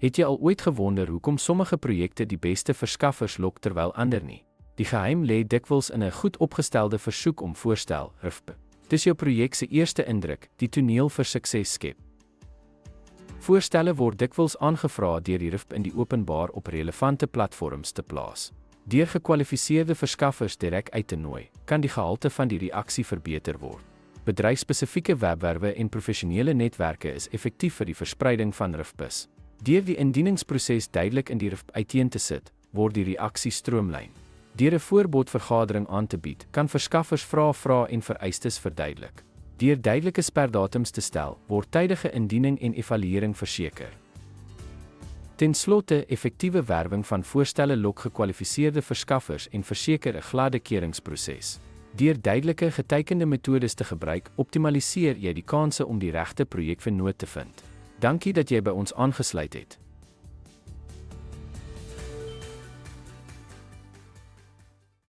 Het jy al ooit gewonder hoekom sommige projekte die beste verskaffers lok terwyl ander nie? Die geheim lê dikwels in 'n goed opgestelde versoek om voorstel, RFP. Dis jou projek se eerste indruk, die toneel vir sukses skep. Voorstelle word dikwels aangevra deur die RFP in die openbaar op relevante platforms te plaas. Deur gekwalifiseerde verskaffers direk uit te nooi, kan die gehalte van die reaksie verbeter word. Bedryfspesifieke webwerwe en professionele netwerke is effektief vir die verspreiding van RFPs. Deur die indieningsproses duidelik in die RFP uiteen te sit, word die reaksie stroomlyn. Deur 'n voorbodvergadering aan te bied, kan verskaffers vra en vereistes verduidelik. Deur duidelike sperdatums te stel, word tydige indiening en evaluering verseker. Ten slotte, effektiewe werwing van voorstelle lok gekwalifiseerde verskaffers en verseker 'n gladde keuringsproses. Deur duidelike geteikende metodes te gebruik, optimaliseer jy die kanse om die regte projekvennoot te vind. Dankie dat jy by ons aangesluit het.